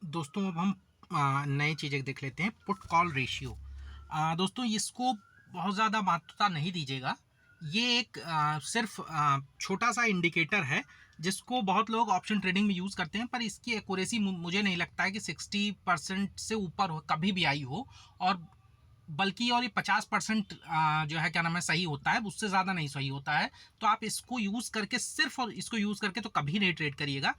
दोस्तों अब हम नई चीज़ एक देख लेते हैं, पुट कॉल रेशियो। दोस्तों इसको बहुत ज़्यादा महत्वता नहीं दीजिएगा। ये एक सिर्फ छोटा सा इंडिकेटर है जिसको बहुत लोग ऑप्शन ट्रेडिंग में यूज़ करते हैं, पर इसकी एक्यूरेसी मुझे नहीं लगता है कि 60% से ऊपर कभी भी आई हो। और बल्कि और ये 50% जो है क्या नाम है सही होता है, उससे ज़्यादा नहीं सही होता है। तो आप इसको यूज़ करके सिर्फ और इसको यूज़ करके तो कभी नहीं ट्रेड करिएगा।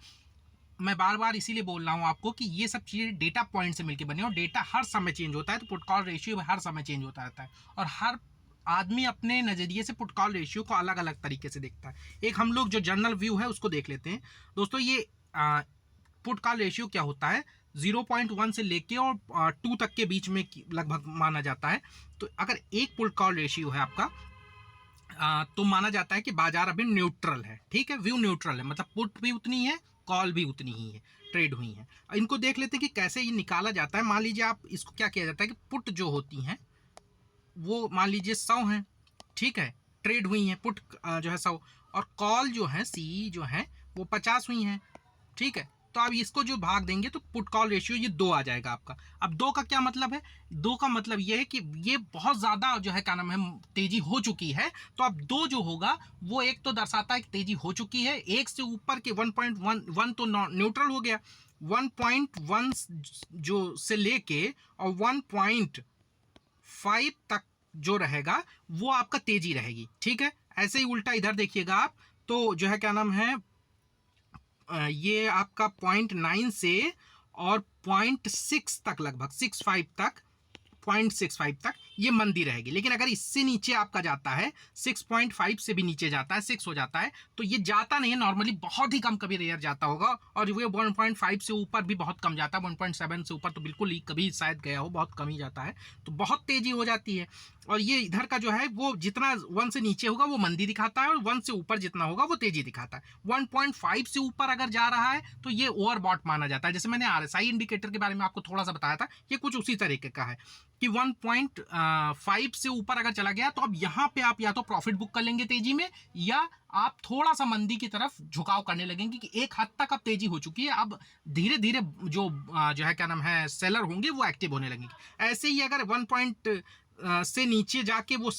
मैं बार बार इसीलिए बोल रहा हूँ आपको कि ये सब चीज़ें डेटा पॉइंट से मिलकर बनी और डेटा हर समय चेंज होता है, तो पुट कॉल रेशियो हर समय चेंज होता रहता है। और हर आदमी अपने नज़रिए से पुट कॉल रेशियो को अलग अलग तरीके से देखता है। एक हम लोग जो जनरल व्यू है उसको देख लेते हैं। दोस्तों ये पुट कॉल रेशियो क्या होता है, 0.1 से लेके और 2 तक के बीच में लगभग माना जाता है। तो अगर एक पुट कॉल रेशियो है आपका, तो माना जाता है कि बाजार अभी न्यूट्रल है। ठीक है, व्यू न्यूट्रल है, मतलब पुट भी उतनी है, कॉल भी उतनी ही है, ट्रेड हुई है। इनको देख लेते हैं कि कैसे ये निकाला जाता है। मान लीजिए आप इसको क्या किया जाता है कि पुट जो होती हैं वो मान लीजिए 100 हैं, ठीक है, ट्रेड हुई हैं पुट जो है 100, और कॉल जो है सी जो है वो 50 हुई हैं, ठीक है। तो आप इसको जो भाग देंगे तो पुट कॉल रेशियो ये 2 आ जाएगा आपका। अब 2 का क्या मतलब है, 2 का मतलब ये है कि ये बहुत ज़्यादा जो है क्या नाम है तेज़ी हो चुकी है। तो अब 2 जो होगा वो एक तो दर्शाता है कि तेज़ी हो चुकी है, एक से ऊपर के 1.1 तो न्यूट्रल हो गया, 1.1 जो से लेके और 1.5 तक जो रहेगा वो आपका तेज़ी रहेगी। ठीक है, ऐसे ही उल्टा इधर देखिएगा आप, तो जो है क्या नाम है ये आपका 0.9 से और 0.6 तक, लगभग 65 तक, 0.65 तक ये मंदी रहेगी। लेकिन अगर इससे नीचे आपका जाता है, 6.5 से भी नीचे जाता है, 6 हो जाता है, तो ये जाता नहीं है नॉर्मली, बहुत ही कम कभी रेयर जाता होगा। और वो 1.5 से ऊपर भी बहुत कम जाता है, 1.7 से ऊपर तो बिल्कुल ही कभी शायद गया हो, बहुत कम ही जाता है। तो बहुत तेजी हो जाती है। और ये इधर का जो है वो जितना 1 से नीचे होगा वो मंदी दिखाता है, और 1 से ऊपर जितना होगा वो तेजी दिखाता है। 1.5 से ऊपर अगर जा रहा है तो ये ओवरबॉट माना जाता है। जैसे मैंने आरएसआई इंडिकेटर के बारे में आपको थोड़ा सा बताया था, ये कुछ उसी तरीके का है कि 1.5 से ऊपर अगर चला गया तो अब यहां पे आप या तो प्रॉफिट बुक कर लेंगे तेजी में, या आप थोड़ा सा मंदी की तरफ झुकाव करने लगेंगे कि एक हद तक अब तेजी हो चुकी है, अब धीरे धीरे जो है क्या नाम है सेलर होंगे वो एक्टिव होने लगेंगे। ऐसे ही अगर 1 पॉइंट से नीचे जाके वो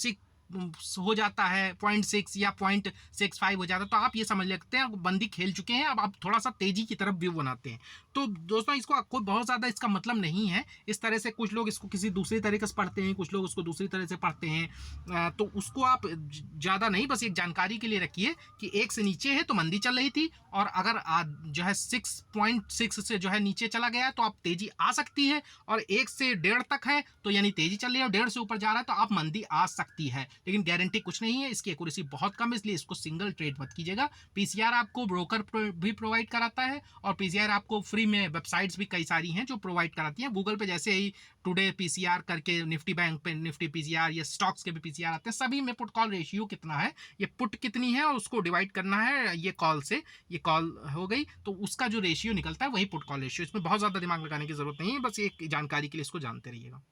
हो जाता है 0.6 या 0.65 हो जाता है, तो आप ये समझ लेते हैं बंदी खेल चुके हैं, अब आप थोड़ा सा तेजी की तरफ व्यू बनाते हैं। तो दोस्तों इसको कोई बहुत ज़्यादा इसका मतलब नहीं है। इस तरह से कुछ लोग इसको किसी दूसरी तरीके से पढ़ते हैं, कुछ लोग उसको दूसरी तरह से पढ़ते हैं, तो उसको आप ज़्यादा नहीं, बस एक जानकारी के लिए रखिए कि 1 से नीचे है तो मंदी चल रही थी, और अगर जो है 6.6 से जो है नीचे चला गया तो आप तेजी आ सकती है, और 1 से 1.5 तक है तो यानी तेजी चल रही है, और 1.5 से ऊपर जा रहा है तो आप मंदी आ सकती है। लेकिन गारंटी कुछ नहीं है, इसकी एक्यूरेसी बहुत कम है, इसलिए इसको सिंगल ट्रेड मत कीजिएगा। पीसीआर आपको ब्रोकर भी प्रोवाइड कराता है, और पीसीआर आपको फ्री में वेबसाइट्स भी कई सारी हैं जो प्रोवाइड कराती हैं। गूगल पे जैसे ही टुडे पीसीआर करके, निफ्टी बैंक पे निफ्टी पीसीआर, या स्टॉक्स के भी पीसीआर आते हैं, सभी में पुट कॉल रेशियो कितना है, ये पुट कितनी है, और उसको डिवाइड करना है ये कॉल से, ये कॉल हो गई तो उसका जो रेशियो निकलता है वही पुट कॉल रेशियो। इसमें बहुत ज़्यादा दिमाग लगाने की जरूरत नहीं है, बस एक जानकारी के लिए इसको जानते रहिएगा।